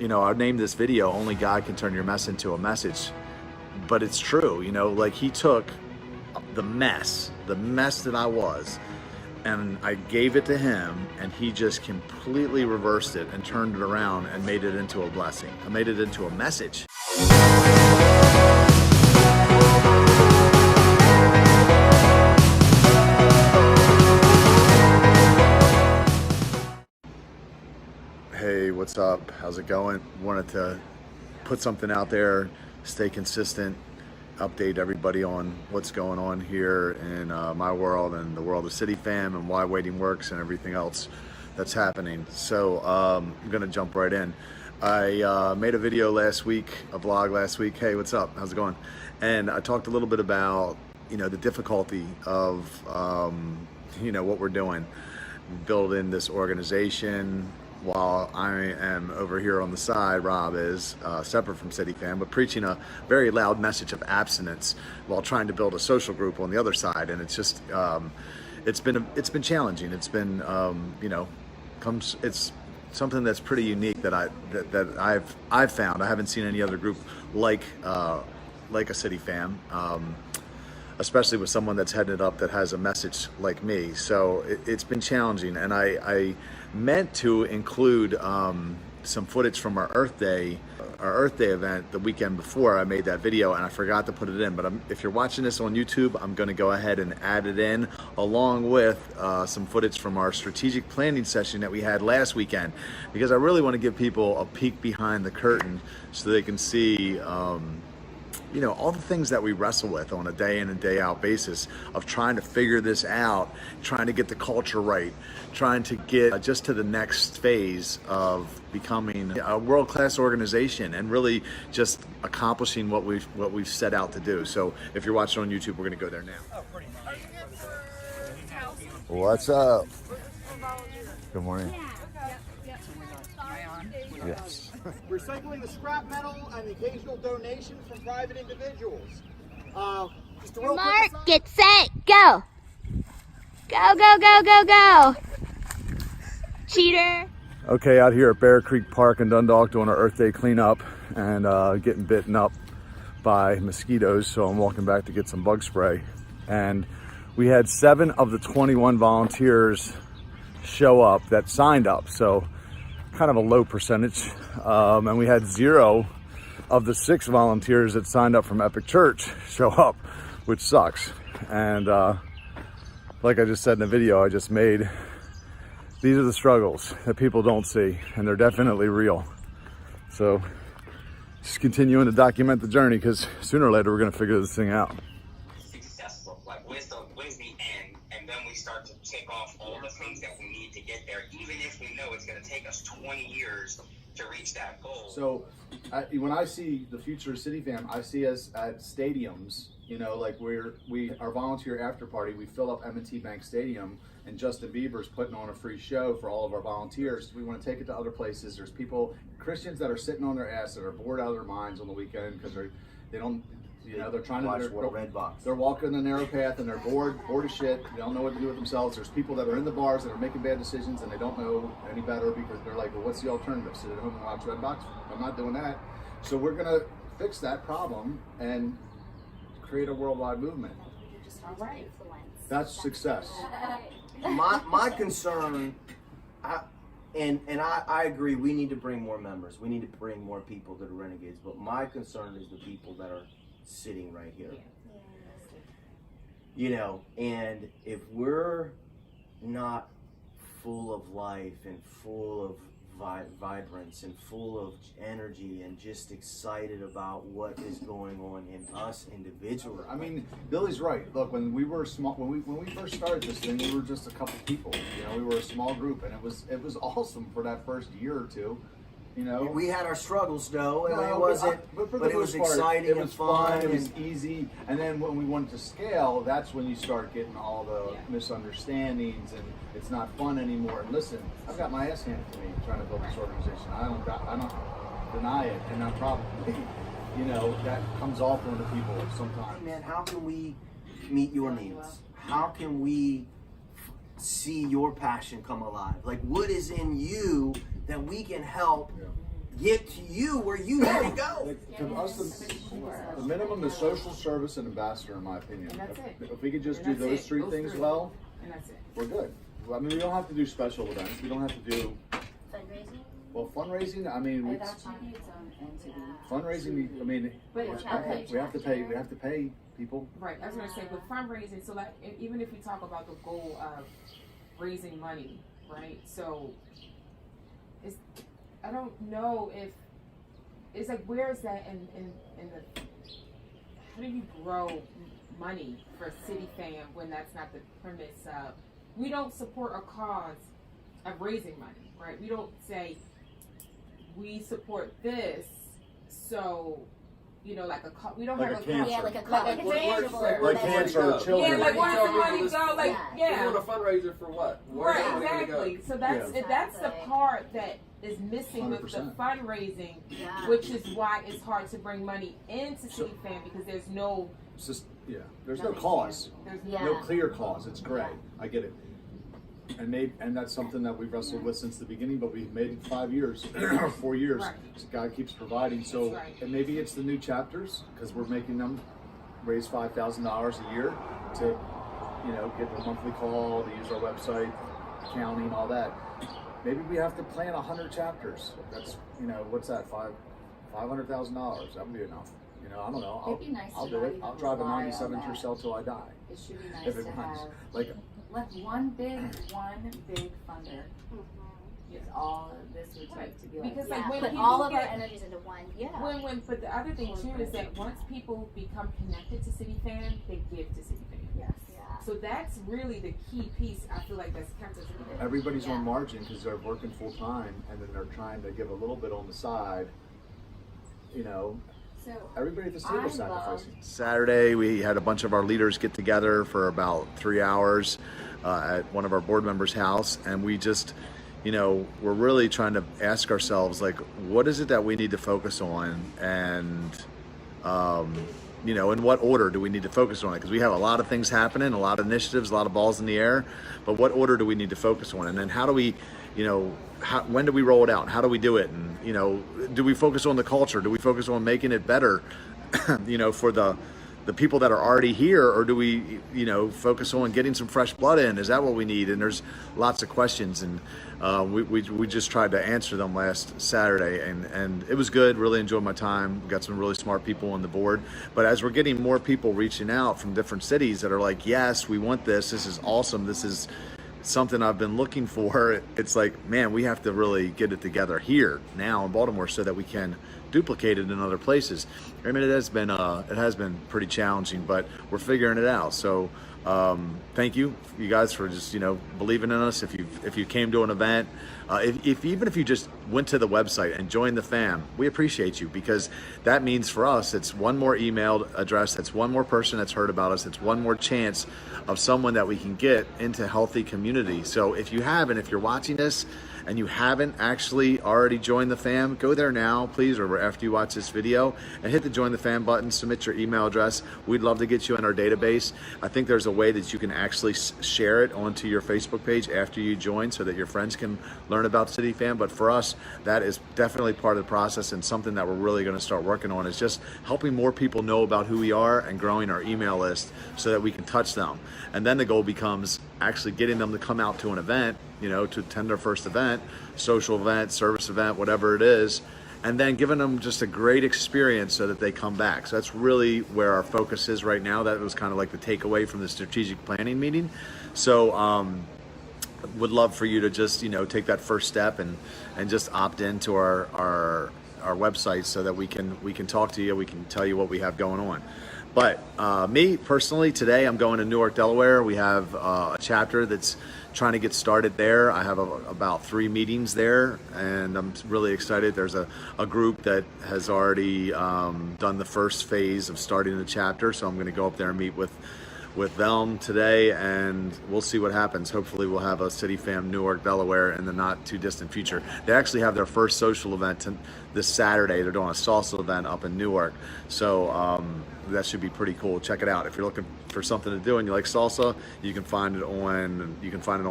I named this video, Only God Can Turn Your Mess into a Message. But it's true, like he took the mess that I was, and I gave it to him, and he just completely reversed it and turned it around and made it into a blessing. I made it into a message. Hey, what's up? How's it going? Wanted to put something out there, stay consistent, update everybody on what's going on here in my world and the world of City Fam and why waiting works and everything else that's happening. So I'm gonna jump right in. I made a video last week, a vlog last week. Hey, what's up? How's it going? And I talked a little bit about, the difficulty of, what we're doing, building this organization, while I am over here on the side, Rob is separate from City Fam, but preaching a very loud message of abstinence while trying to build a social group on the other side. And it's just, it's been challenging. It's been, it's something that's pretty unique that I've found. I haven't seen any other group like a City Fam. Especially with someone that's headed up that has a message like me. So it's been challenging, and I meant to include some footage from our Earth Day event the weekend before I made that video, and I forgot to put it in. But if you're watching this on YouTube, I'm gonna go ahead and add it in along with some footage from our strategic planning session that we had last weekend, because I really wanna give people a peek behind the curtain so they can see all the things that we wrestle with on a day in and day out basis of trying to figure this out, trying to get the culture right, trying to get just to the next phase of becoming a world-class organization and really just accomplishing what we've set out to do. So if you're watching on YouTube, we're gonna go there now. What's up? Good morning. Yes. Recycling the scrap metal and the occasional donations from private individuals. Just a real Mark, get set, go! Go, go, go, go, go! Cheater! Okay, out here at Bear Creek Park in Dundalk doing our Earth Day cleanup and getting bitten up by mosquitoes, so I'm walking back to get some bug spray. And we had 7 of the 21 volunteers show up that signed up, so kind of a low percentage. And we had 0 of the 6 volunteers that signed up from Epic Church show up, which sucks. And like I just said in the video I just made, these are the struggles that people don't see, and they're definitely real. So just continuing to document the journey, because sooner or later we're gonna figure this thing out. Successful, like where's the end, and then we start to tick off all the things that we need to get there, even if we know it's going to take us 20 years to reach that goal. So when I see the future of City Fam, I see us at stadiums, like our volunteer after party, we fill up M&T Bank Stadium, and Justin Bieber's putting on a free show for all of our volunteers. We want to take it to other places. There's Christians that are sitting on their ass, that are bored out of their minds on the weekend because they don't, they're trying to, they're walking the narrow path and they're bored as shit. They don't know what to do with themselves. There's people that are in the bars that are making bad decisions and they don't know any better because they're like, well, what's the alternative? Sit at home and watch Redbox? I'm not doing that. So we're gonna fix that problem and create a worldwide movement. That's success. My concern, I agree, we need to bring more members. We need to bring more people to the Renegades. But my concern is the people that are sitting right here. And if we're not full of life and full of vibrance and full of energy and just excited about what is going on in us individually. I mean, Billy's right. Look, when we were small, when we first started this thing, we were just a couple people. We were a small group, and it was awesome for that first year or two. We had our struggles though, and it wasn't, but it was exciting, it was and fun, it was easy. And then when we wanted to scale, that's when you start getting all the misunderstandings, and it's not fun anymore. And listen, I've got my ass handed to me trying to build this organization. I don't deny it, and I'm probably, that comes off onto people sometimes. Hey man, how can we meet your needs? How can we see your passion come alive? Like, what is in you that we can help get to you where you need to go. Like, to us, the minimum is social service and ambassador, in my opinion. And that's it. If we could just And do that's those it. three Those things three. well, And that's it. we're good. I mean, we don't have to do special events. We don't have to do, Fundraising? well, fundraising, I mean, It actually needs its own entity. fundraising, I mean, But we it's have okay. to pay people. Right, I was gonna say with fundraising, so like even if you talk about the goal of raising money, right? So it's, I don't know if it's like, where is that in the, how do you grow money for City Fam when that's not the premise of, we don't support a cause of raising money, right? We don't say we support this, so, you know, like we don't Like have a a cancer. Yeah, like a Like a college. cancer. Like cancer or children. Yeah, like where does the Yeah, money go? Like, yeah. yeah. You're doing a fundraiser for what? Where's the Right, money gonna go? exactly. So that's Yeah. that's the part that is missing with the 100%. fundraising, Yeah. which is why it's hard to bring money into City Fam, because there's no It's just, yeah, there's no cause. Yeah. No clear cause. It's gray. I get it. And that's something that we've wrestled with since the beginning, but we've made it 5 years or 4 years. Right. So God keeps providing. So, That's right. and maybe it's the new chapters, because we're making them raise $5,000 a year to, you know, get a monthly call, to use our website, accounting, all that. Maybe we have to plan 100 chapters. That's, you know, what's that? $500,000. That would be enough. You know, I don't know. It'd be nice I'll to do not it. even I'll drive a rely on 97 that. Tercel till I die. It should be If nice it to runs. have Like, like one big funder is all this would take to be like, Because, yeah, like, when Put people all of our get- energies into one. Yeah. but the other thing too is that once people become connected to City Fam, they give to City Fam. yes. Yeah. So that's really the key piece. I feel like that's kept us in there. everybody's Yeah. on margin because they're working full time, and then they're trying to give a little bit on the side. You know, So everybody at this I table love- sacrificing. Saturday, we had a bunch of our leaders get together for about 3 hours at one of our board members' house, and we just, you know, we're really trying to ask ourselves, like, what is it that we need to focus on, and you know, in what order do we need to focus on it? Because we have a lot of things happening, a lot of initiatives, a lot of balls in the air, but what order do we need to focus on? And then how do we, you know, when do we roll it out? How do we do it? And, you know, do we focus on the culture? Do we focus on making it better, you know, for the people that are already here? Or do we, you know, focus on getting some fresh blood in? Is that what we need? And there's lots of questions, and we just tried to answer them last Saturday, and it was good. Really enjoyed my time. We got some really smart people on the board. But as we're getting more people reaching out from different cities that are like, yes, we want this. This is awesome. This is something I've been looking for. It's like, man, we have to really get it together here now in Baltimore so that we can duplicate it in other places. I mean, it has been pretty challenging, but we're figuring it out. So thank you guys for just, you know, believing in us. If you came to an event, even if you just went to the website and joined the fam, we appreciate you, because that means for us, it's one more email address, it's one more person that's heard about us, it's one more chance of someone that we can get into healthy community. So if you're watching this and you haven't actually already joined the fam, go there now, please, or after you watch this video, and hit the join the fam button, submit your email address. We'd love to get you in our database. I think there's a way that you can actually share it onto your Facebook page after you join so that your friends can learn about City Fam. But for us, that is definitely part of the process, and something that we're really going to start working on is just helping more people know about who we are and growing our email list so that we can touch them. And then the goal becomes actually getting them to come out to an event, you know, to attend their first event, social event, service event, whatever it is, and then giving them just a great experience so that they come back. So that's really where our focus is right now. That was kind of like the takeaway from the strategic planning meeting. So would love for you to just, you know, take that first step and just opt into our website so that we can talk to you, we can tell you what we have going on. But me personally, today I'm going to Newark, Delaware. We have a chapter that's trying to get started there. I have about 3 meetings there, and I'm really excited. There's a group that has already done the first phase of starting the chapter, so I'm going to go up there and meet with them today, and we'll see what happens. Hopefully we'll have a City Fam Newark, Delaware in the not too distant future. They actually have their first social event this Saturday. They're doing a salsa event up in Newark, so that should be pretty cool. Check it out. If you're looking for something to do and you like salsa, you can find it on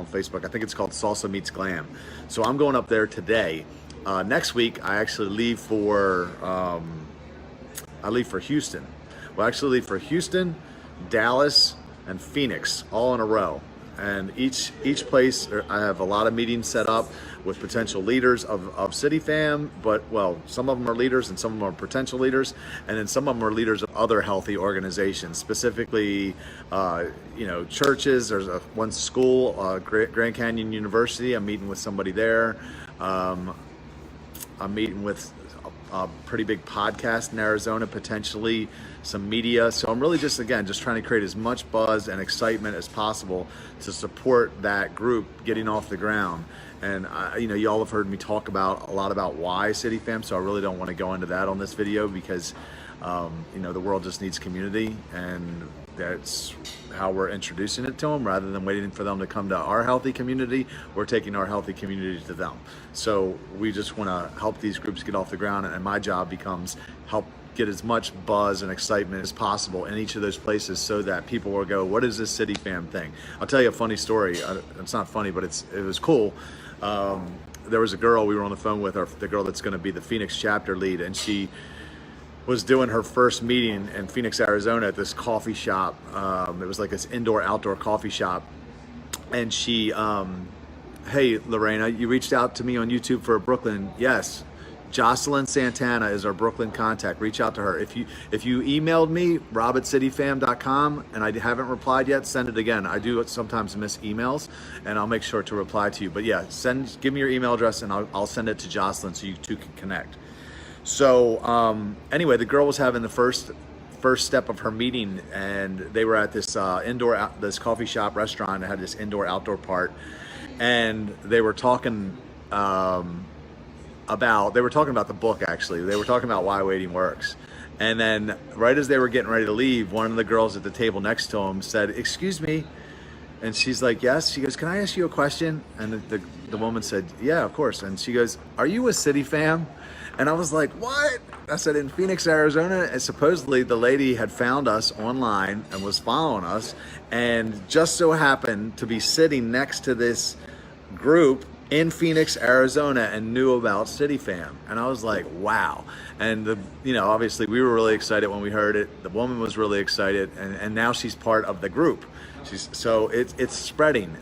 Facebook. I think it's called Salsa Meets Glam. So I'm going up there today next week I actually leave for Houston. We'll actually leave for Houston, Dallas, and Phoenix all in a row. And each place I have a lot of meetings set up with potential leaders of City Fam, but well, some of them are leaders and some of them are potential leaders, and then some of them are leaders of other healthy organizations, specifically churches. There's one school, Grand Canyon University. I'm meeting with somebody there. I'm meeting with a pretty big podcast in Arizona, potentially some media. So I'm really just trying to create as much buzz and excitement as possible to support that group getting off the ground. And you all have heard me talk a lot about why City Fam, so I really don't want to go into that on this video because the world just needs community, and that's how we're introducing it to them. Rather than waiting for them to come to our healthy community, we're taking our healthy community to them. So we just want to help these groups get off the ground, and my job becomes help get as much buzz and excitement as possible in each of those places so that people will go, what is this City Fam thing? I'll tell you a funny story. It's not funny, but it was cool. There was a girl, we were on the phone with her, the girl that's going to be the Phoenix chapter lead, and she was doing her first meeting in Phoenix, Arizona at this coffee shop. It was like this indoor-outdoor coffee shop. And she, hey, Lorena, you reached out to me on YouTube for Brooklyn. Yes, Jocelyn Santana is our Brooklyn contact. Reach out to her. If you emailed me, rob@cityfam.com, and I haven't replied yet, send it again. I do sometimes miss emails, and I'll make sure to reply to you. But yeah, give me your email address, and I'll send it to Jocelyn so you two can connect. So anyway, the girl was having the first step of her meeting, and they were at this this coffee shop restaurant that had this indoor-outdoor part, and they were talking about the book. Actually, they were talking about why waiting works. And then right as they were getting ready to leave, one of the girls at the table next to him said, "Excuse me," and she's like, "Yes." She goes, "Can I ask you a question?" And the woman said, "Yeah, of course." And she goes, "Are you a City Fam?" And I was like, "What?" I said, "In Phoenix, Arizona." And supposedly the lady had found us online and was following us, and just so happened to be sitting next to this group in Phoenix, Arizona, and knew about City Fam. And I was like, wow. And obviously we were really excited when we heard it. The woman was really excited, and now she's part of the group. So it's spreading.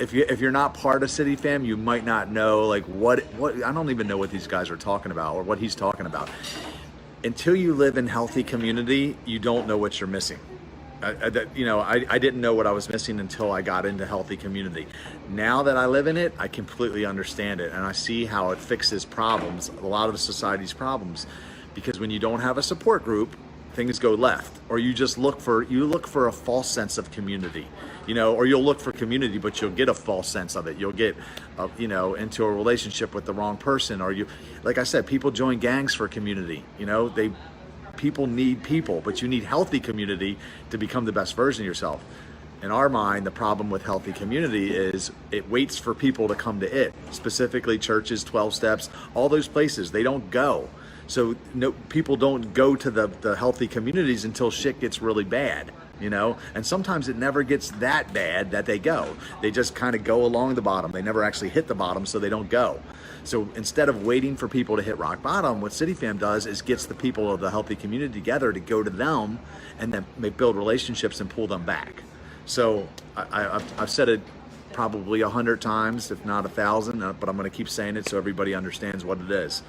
If you're not part of City Fam, you might not know like what I don't even know what these guys are talking about or what he's talking about. Until you live in healthy community, you don't know what you're missing. I didn't know what I was missing until I got into healthy community. Now that I live in it, I completely understand it, and I see how it fixes problems, a lot of society's problems. Because when you don't have a support group, things go left, or you just look for a false sense of community, or you'll look for community, but you'll get a false sense of it. You'll get, into a relationship with the wrong person, or like I said, people join gangs for community. People need people, but you need healthy community to become the best version of yourself. In our mind, the problem with healthy community is it waits for people to come to it, specifically churches, 12 steps, all those places. They don't go. So people don't go to the healthy communities until shit gets really bad, and sometimes it never gets that bad that they go. They just kind of go along the bottom. They never actually hit the bottom, so they don't go. So instead of waiting for people to hit rock bottom, what City Fam does is gets the people of the healthy community together to go to them, and then they build relationships and pull them back. So I've said it probably 100 times, if not 1,000, but I'm going to keep saying it so everybody understands what it is.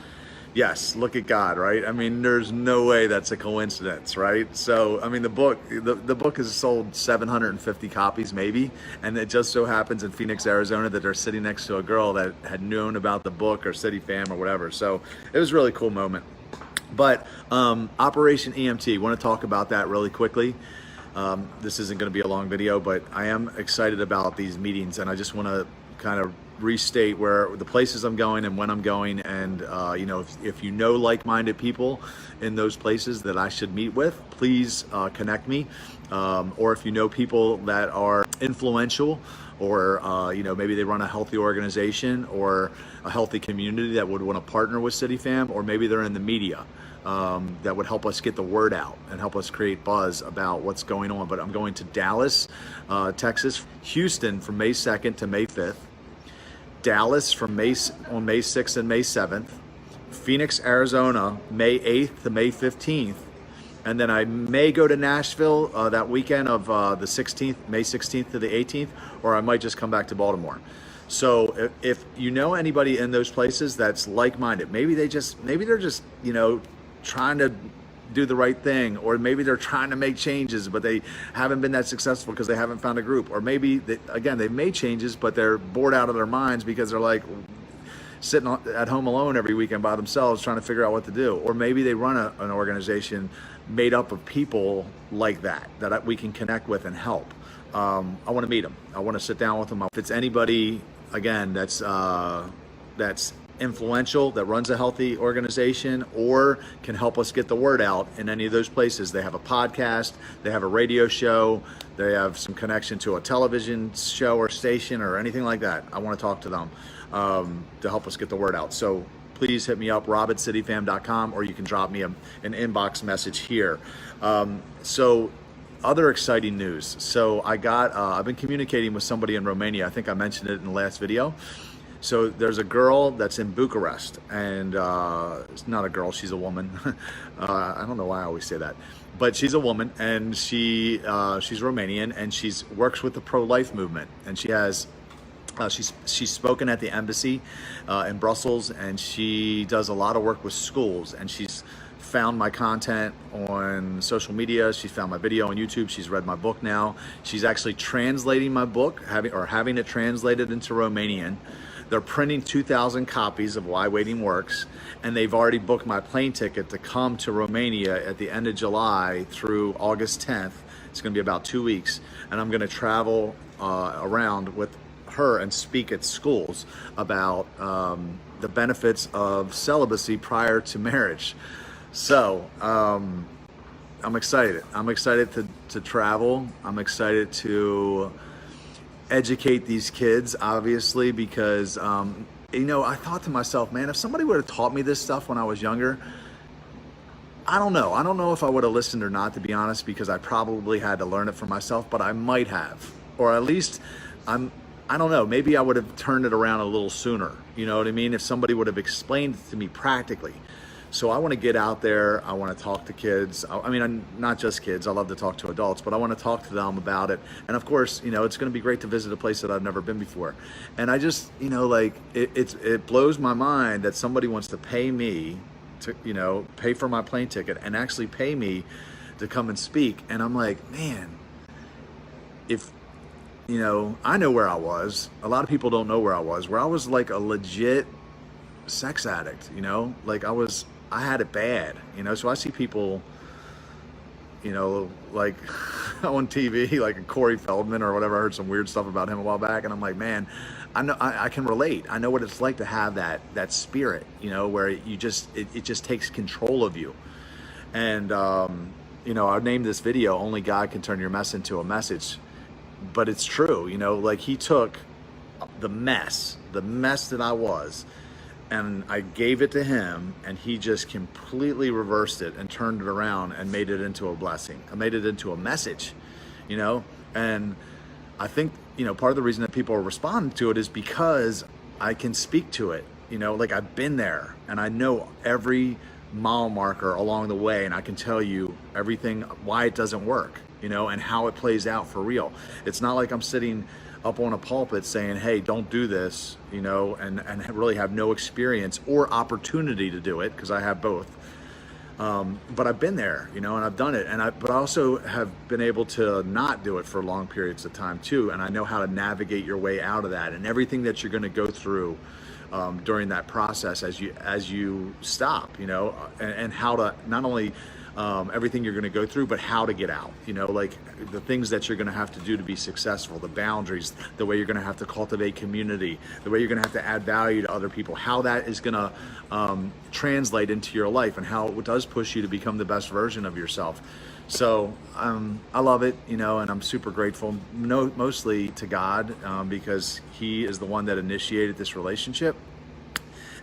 Yes, look at God, right? I mean, there's no way that's a coincidence, right? So, I mean, the book has sold 750 copies maybe, and it just so happens in Phoenix, Arizona that they're sitting next to a girl that had known about the book or City Fam or whatever. So it was a really cool moment. But Operation EMT, want to talk about that really quickly. This isn't going to be a long video, but I am excited about these meetings, and I just want to kind of restate where the places I'm going and when I'm going, and if you know like-minded people in those places that I should meet with, please connect me, or if you know people that are influential, or maybe they run a healthy organization or a healthy community that would want to partner with City Fam, or maybe they're in the media, that would help us get the word out and help us create buzz about what's going on. But I'm going to Dallas, Texas, Houston from May 2nd to May 5th, Dallas on May 6th and May 7th, Phoenix, Arizona, May 8th to May 15th, and then I may go to Nashville that weekend of the 16th, May 16th to the 18th, or I might just come back to Baltimore. So if you know anybody in those places that's like-minded, maybe they're just, you know, trying to do the right thing, or maybe they're trying to make changes, but they haven't been that successful because they haven't found a group, or maybe they've made changes, but they're bored out of their minds because they're like sitting at home alone every weekend by themselves trying to figure out what to do. Or maybe they run an organization made up of people like that we can connect with and help. I want to meet them. I want to sit down with them. If it's anybody, again, that's influential, that runs a healthy organization, or can help us get the word out in any of those places. They have a podcast, they have a radio show, they have some connection to a television show or station or anything like that. I want to talk to them to help us get the word out. So please hit me up, rob@cityfam.com, or you can drop me an inbox message here. So other exciting news. So I've been communicating with somebody in Romania. I think I mentioned it in the last video. So there's a girl that's in Bucharest, and it's not a girl, she's a woman. I don't know why I always say that, but she's a woman, and she's Romanian, and she's works with the pro-life movement, and she has she's spoken at the embassy in Brussels, and she does a lot of work with schools, and she's found my content on social media. She's found my video on YouTube. She's read my book now. She's actually translating my book, having it translated into Romanian. They're printing 2,000 copies of Why Waiting Works, and they've already booked my plane ticket to come to Romania at the end of July through August 10th. It's going to be about 2 weeks, and I'm going to travel around with her and speak at schools about the benefits of celibacy prior to marriage. So I'm excited. I'm excited to travel. I'm excited to educate these kids, obviously, because you know, I thought to myself, man, if somebody would have taught me this stuff when I was younger, I don't know if I would have listened or not, to be honest, because I probably had to learn it for myself, but I might have, or at least I don't know, maybe I would have turned it around a little sooner. You know what I mean? If somebody would have explained it to me practically. So I want to get out there. I want to talk to kids. I mean, not just kids. I love to talk to adults, but I want to talk to them about it. And of course, you know, it's going to be great to visit a place that I've never been before. And I just, you know, like it blows my mind that somebody wants to pay me to, you know, pay for my plane ticket and actually pay me to come and speak. And I'm like, man, if, you know, I know where I was. A lot of people don't know where I was like a legit sex addict, you know, like I had it bad, you know. So I see people, you know, like on TV, like Corey Feldman or whatever. I heard some weird stuff about him a while back, and I'm like, man, I know I can relate. I know what it's like to have that spirit, you know, where you just it just takes control of you. And you know, I named this video "Only God Can Turn Your Mess into a Message," but it's true, you know. Like, he took the mess that I was, and I gave it to him, and he just completely reversed it and turned it around and made it into a blessing. I made it into a message, you know. And I think, you know, part of the reason that people are responding to it is because I can speak to it, you know. Like, I've been there, and I know every mile marker along the way, and I can tell you everything, why it doesn't work, you know, and how it plays out for real. It's not like I'm sitting up on a pulpit saying, hey, don't do this, you know, and really have no experience or opportunity to do it, because I have both. But I've been there, you know, and I've done it. But I also have been able to not do it for long periods of time too. And I know how to navigate your way out of that, and everything that you're going to go through during that process as you stop, you know, and how to not only everything you're going to go through, but how to get out, you know, like the things that you're going to have to do to be successful, the boundaries, the way you're going to have to cultivate community, the way you're going to have to add value to other people, how that is going to translate into your life, and how it does push you to become the best version of yourself. So I love it, you know, and I'm super grateful, mostly to God, because he is the one that initiated this relationship,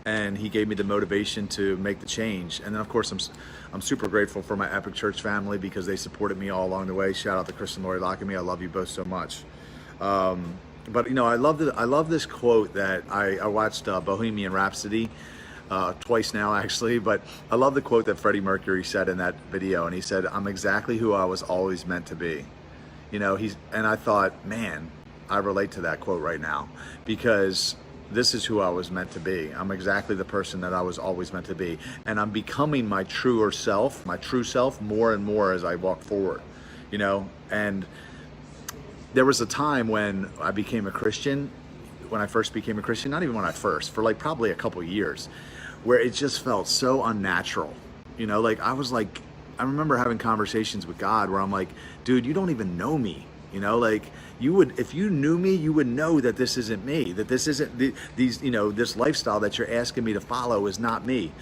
and he gave me the motivation to make the change. And then of course I'm super grateful for my Epic Church family, because they supported me all along the way. Shout out to Chris and Lori Lockamy. I love you both so much. But I love this quote that I watched Bohemian Rhapsody twice now actually, but I love the quote that Freddie Mercury said in that video, and he said, "I'm exactly who I was always meant to be." And I thought, man, I relate to that quote right now, because this is who I was meant to be. I'm exactly the person that I was always meant to be, and I'm becoming my true self more and more as I walk forward, and there was a time when I became a Christian, when I first became a Christian, not even when I first, for like probably a couple years, where it just felt so unnatural. I remember having conversations with God where I'm like, dude, you don't even know me. If you knew me, you would know that this isn't me, that this isn't this lifestyle that you're asking me to follow is not me.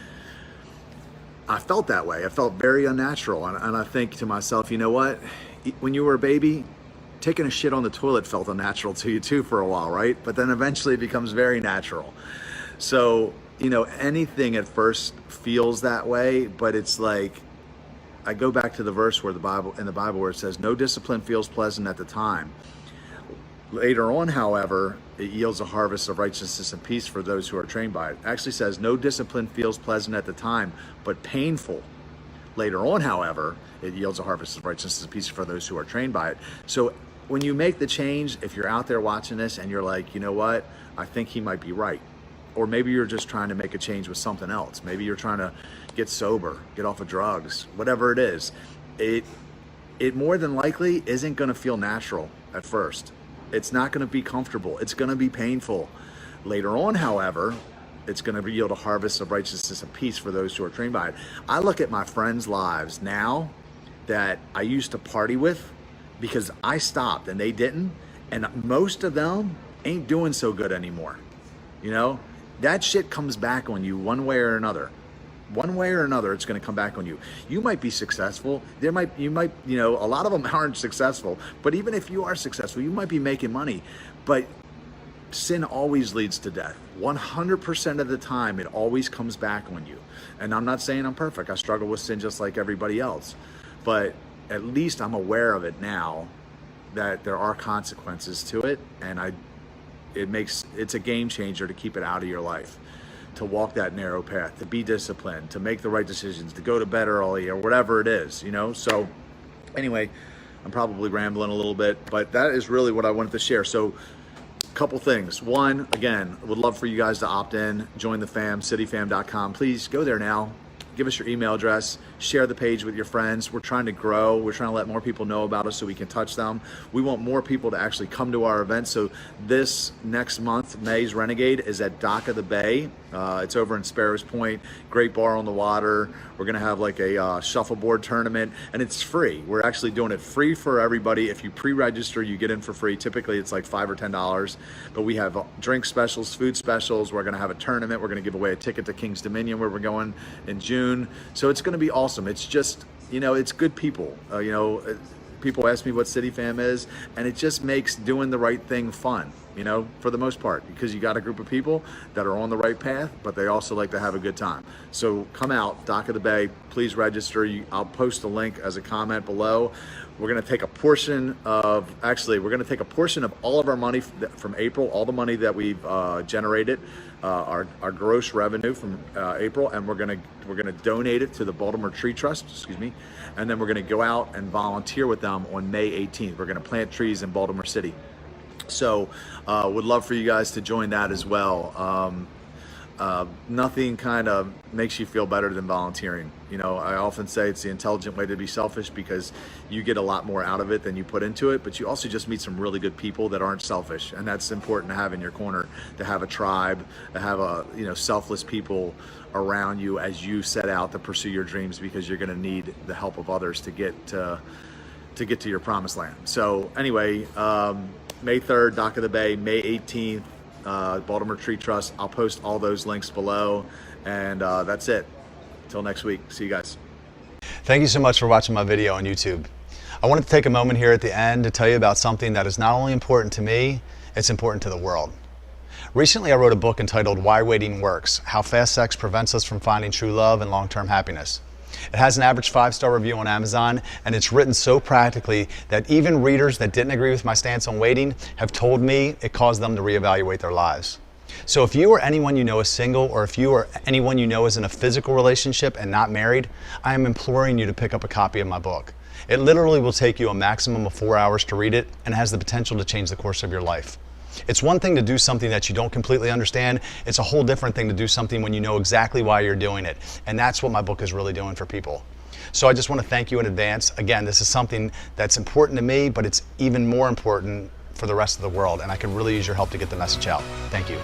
I felt that way. I felt very unnatural. And I think to myself, you know what? When you were a baby, taking a shit on the toilet felt unnatural to you too for a while, right? But then eventually it becomes very natural. So, anything at first feels that way, but it's like, I go back to the verse in the Bible where it says, "No discipline feels pleasant at the time. Later on, however, it yields a harvest of righteousness and peace for those who are trained by it." It actually says, "No discipline feels pleasant at the time, but painful. Later on, however, it yields a harvest of righteousness and peace for those who are trained by it." So when you make the change, if you're out there watching this and you're like, you know what, I think he might be right. Or maybe you're just trying to make a change with something else. Maybe you're trying to get sober, get off of drugs, whatever it is. It more than likely isn't going to feel natural at first. It's not going to be comfortable. It's going to be painful. Later on, however, it's going to yield a harvest of righteousness and peace for those who are trained by it. I look at my friends' lives now that I used to party with because I stopped and they didn't, and most of them ain't doing so good anymore. That shit comes back on you one way or another. One way or another, it's going to come back on you. You might be successful. A lot of them aren't successful, but even if you are successful, you might be making money, but sin always leads to death. 100% of the time, it always comes back on you. And I'm not saying I'm perfect. I struggle with sin just like everybody else, but at least I'm aware of it now, that there are consequences to it, and it's a game changer to keep it out of your life, to walk that narrow path, to be disciplined, to make the right decisions, to go to bed early, or whatever it is, So anyway, I'm probably rambling a little bit, but that is really what I wanted to share. So a couple things. One, again, I would love for you guys to opt in, join the fam, cityfam.com. Please go there now. Give us your email address, share the page with your friends. We're trying to grow. We're trying to let more people know about us so we can touch them. We want more people to actually come to our event. So this next month, May's Renegade is at Dock of the Bay. It's over in Sparrows Point, great bar on the water. We're gonna have like a shuffleboard tournament, and it's free. We're actually doing it free for everybody. If you pre-register, you get in for free. Typically it's like $5 or $10, but we have drink specials, food specials. We're gonna have a tournament. We're gonna give away a ticket to King's Dominion, where we're going in June. So it's gonna be awesome. It's just, it's good people. People ask me what City Fam is, and it just makes doing the right thing fun, for the most part, because you got a group of people that are on the right path, but they also like to have a good time. So come out, Dock of the Bay, please register. I'll post a link as a comment below. We're going to take a portion of all of our money from April, all the money that we've generated, our gross revenue from April, and we're going to donate it to the Baltimore Tree Trust, and then we're going to go out and volunteer with them on May 18th. We're going to plant trees in Baltimore City. So would love for you guys to join that as well. Nothing kind of makes you feel better than volunteering. I often say it's the intelligent way to be selfish, because you get a lot more out of it than you put into it, but you also just meet some really good people that aren't selfish, and that's important to have in your corner, to have a tribe, to have selfless people around you as you set out to pursue your dreams, because you're going to need the help of others to get to your promised land. So anyway, May 3rd, Dock of the Bay, May 18th, Baltimore Tree Trust. I'll post all those links below, and that's it. Until next week, see you guys. Thank you so much for watching my video on YouTube. I wanted to take a moment here at the end to tell you about something that is not only important to me, it's important to the world. Recently, I wrote a book entitled Why Waiting Works: How Fast Sex Prevents Us from Finding True Love and Long-Term Happiness. It has an average 5-star review on Amazon, and it's written so practically that even readers that didn't agree with my stance on waiting have told me it caused them to reevaluate their lives. So if you or anyone you know is single, or if you or anyone you know is in a physical relationship and not married, I am imploring you to pick up a copy of my book. It literally will take you a maximum of 4 hours to read it and has the potential to change the course of your life. It's one thing to do something that you don't completely understand. It's a whole different thing to do something when you know exactly why you're doing it. And that's what my book is really doing for people. So I just want to thank you in advance. Again, this is something that's important to me, but it's even more important for the rest of the world. And I could really use your help to get the message out. Thank you.